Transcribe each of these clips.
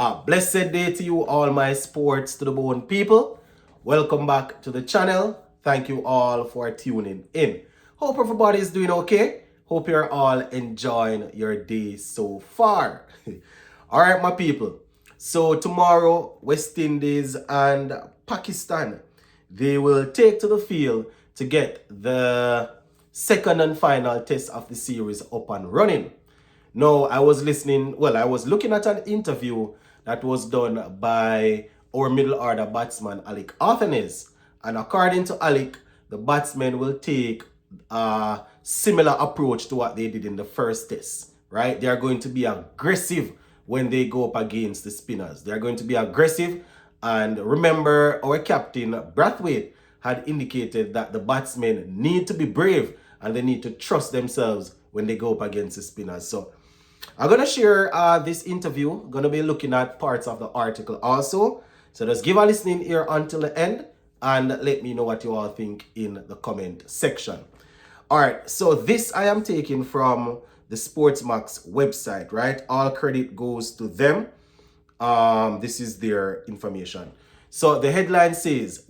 A blessed day to you, all my sports to the bone people. Welcome back to the channel. Thank you all for tuning in. Hope everybody is doing okay. Hope you're all enjoying your day so far. All right, my people. So tomorrow, West Indies and Pakistan, they will take to the field to get the second and final test of the series up and running. No, I was looking at an interview that was done by our middle order batsman, Alec Arthanes. And according to Alec, the batsmen will take a similar approach to what they did in the first test, right? They are going to be aggressive when they go up against the spinners. They are going to be aggressive. And remember, our captain, Brathwaite, had indicated that the batsmen need to be brave and they need to trust themselves when they go up against the spinners. So I'm going to share this interview. I'm going to be looking at parts of the article also. So just give a listening ear until the end and let me know what you all think in the comment section. All right, so this I am taking from the Sportsmax website, right? All credit goes to them. This is their information. So the headline says,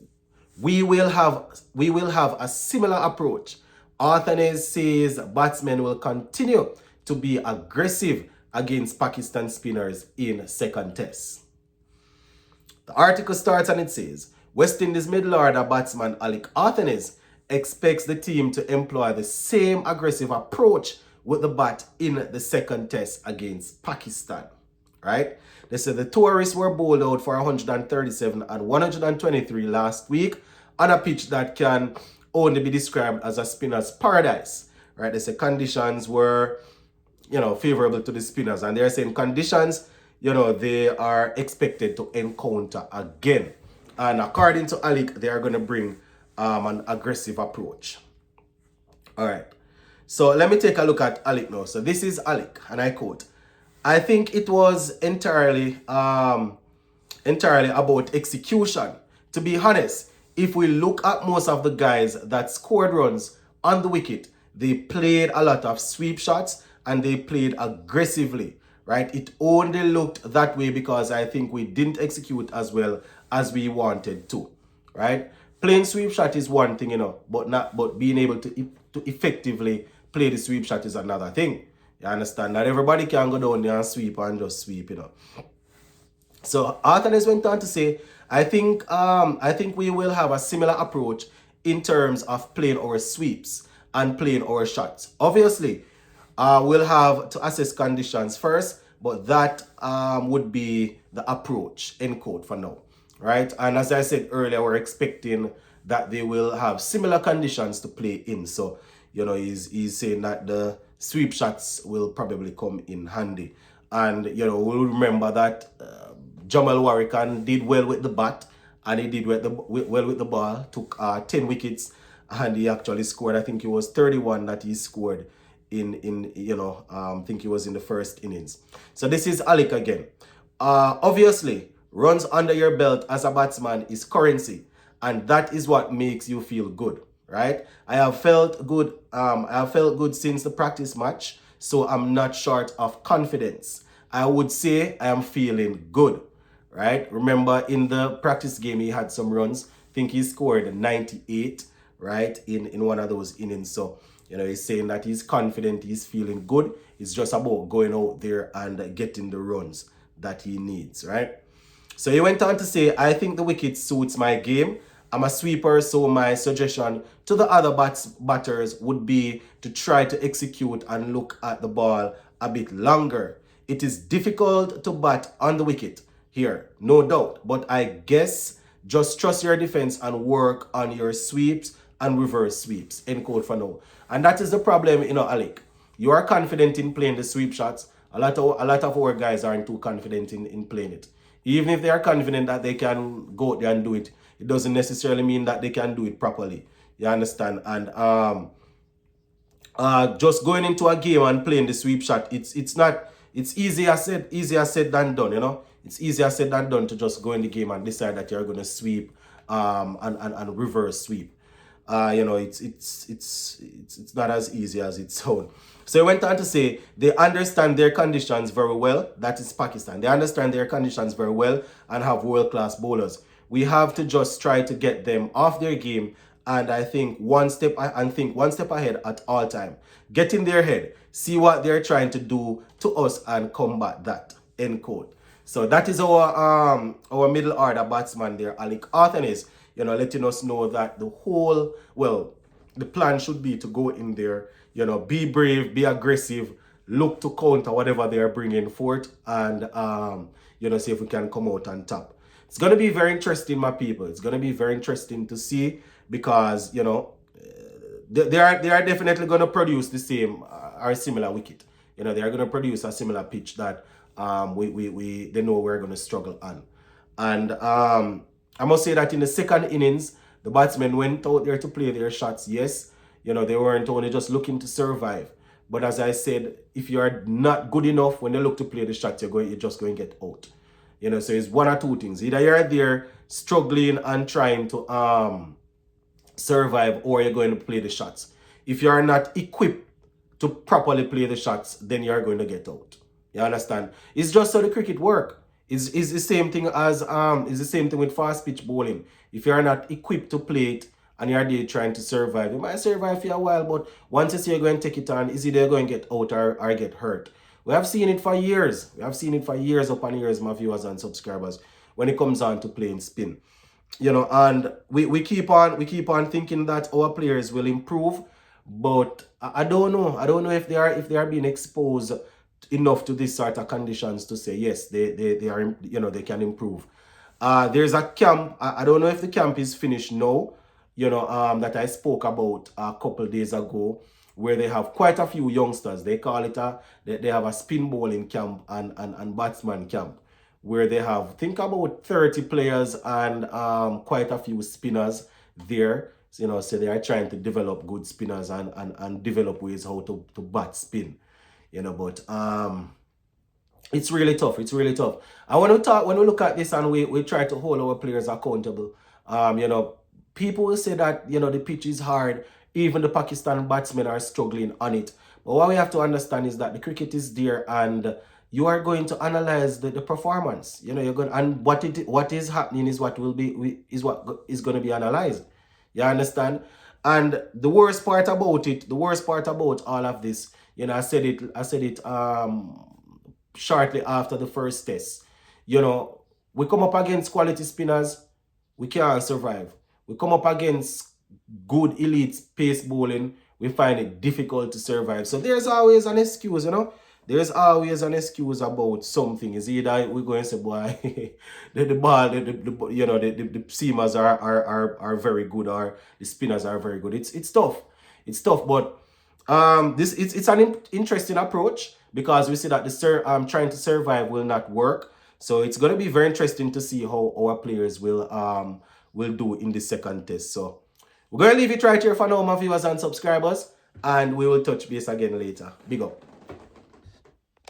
we will have a similar approach. Arthanes says batsmen will continue to be aggressive against Pakistan spinners in second test. The article starts and it says, West Indies middle order batsman Alec Arthanes expects the team to employ the same aggressive approach with the bat in the second test against Pakistan, right? They said the tourists were bowled out for 137 and 123 last week on a pitch that can only be described as a spinner's paradise, right? They said conditions were favorable to the spinners, and they're saying conditions, they are expected to encounter again. And according to Alec, they are going to bring an aggressive approach. All right. So let me take a look at Alec now. So this is Alec, and I quote, I think it was entirely about execution. To be honest, if we look at most of the guys that scored runs on the wicket, they played a lot of sweep shots and they played aggressively, right? It only looked that way because I think we didn't execute as well as we wanted to, right? Playing sweep shot is one thing, but being able to effectively play the sweep shot is another thing. You understand? Not everybody can go down there and sweep and just sweep, So Arthanes went on to say, I think we will have a similar approach in terms of playing our sweeps and playing our shots. Obviously, we'll have to assess conditions first, but that would be the approach, end quote, for now, right? And as I said earlier, we're expecting that they will have similar conditions to play in. So, he's saying that the sweep shots will probably come in handy. And, we'll remember that Jamal Warrican did well with the bat and he did well with the ball, took 10 wickets, and he actually scored, I think it was 31 that he scored I think he was in the first innings. So this is Alec again. Obviously, runs under your belt as a batsman is currency, and that is what makes you feel good, right? I have felt good since the practice match, so I'm not short of confidence. I would say I am feeling good, right? Remember in the practice game he had some runs. I think he scored 98, right, in one of those innings. So he's saying that he's confident, he's feeling good. It's just about going out there and getting the runs that he needs, right? So he went on to say, I think the wicket suits my game. I'm a sweeper, so my suggestion to the other batters would be to try to execute and look at the ball a bit longer. It is difficult to bat on the wicket here, no doubt. But I guess just trust your defense and work on your sweeps and reverse sweeps, end quote for now. And that is the problem, Alec. You are confident in playing the sweep shots. A lot of our guys aren't too confident in playing it. Even if they are confident that they can go out there and do it, it doesn't necessarily mean that they can do it properly. You understand? And just going into a game and playing the sweep shot, it's easier said than done, It's easier said than done to just go in the game and decide that you're going to sweep and reverse sweep. It's not as easy as it sounds. So he went on to say they understand their conditions very well. That is Pakistan. They understand their conditions very well and have world-class bowlers. We have to just try to get them off their game and think one step ahead at all time. Get in their head, see what they're trying to do to us and combat that. End quote. So that is our middle order batsman there, Alec Arthenis, letting us know that the plan should be to go in there, be brave, be aggressive, look to counter whatever they are bringing forth, and see if we can come out on top. It's going to be very interesting, my people. It's going to be very interesting to see because they are definitely going to produce the same or similar wicket. They are going to produce a similar pitch that they know we're going to struggle on. And I must say that in the second innings, the batsmen went out there to play their shots. Yes, they weren't only just looking to survive. But as I said, if you are not good enough when they look to play the shots, you're just going to get out. So it's one or two things. Either you're there struggling and trying to survive, or you're going to play the shots. If you are not equipped to properly play the shots, then you're going to get out. You understand? It's just how the cricket work. It's the same thing as it's the same thing with fast pitch bowling. If you're not equipped to play it and you're there trying to survive, you might survive for a while, but once you see you're going to take it on, is either going to get out or get hurt. We have seen it for years. We have seen it for years upon years, my viewers and subscribers, when it comes on to playing spin. And we keep on thinking that our players will improve, but I don't know. I don't know if they are being exposed enough to this sort of conditions to say yes, they are, they can improve. There's a camp. I don't know if the camp is finished now, that I spoke about a couple days ago, where they have quite a few youngsters. They call it they have a spin bowling camp and batsman camp, where they have, think about 30 players and quite a few spinners there. So they are trying to develop good spinners and develop ways how to bat spin. But it's really tough. It's really tough. And when we look at this and we try to hold our players accountable, people will say that, the pitch is hard. Even the Pakistan batsmen are struggling on it. But what we have to understand is that the cricket is there and you are going to analyze the performance. You're going, and what is happening is what is going to be analyzed. You understand? And the worst part about all of this, I said it shortly after the first test. We come up against quality spinners, we can't survive. We come up against good elite pace bowling, we find it difficult to survive. So there's always an excuse, There's always an excuse about something. It's either we're going to say, boy, the ball, the seamers are very good, or the spinners are very good. It's tough. It's tough, but it's an interesting approach, because we see that trying to survive will not work. So it's going to be very interesting to see how our players will do in the second test. So we're going to leave it right here for now, my viewers and subscribers, and we will touch base again later. Big up.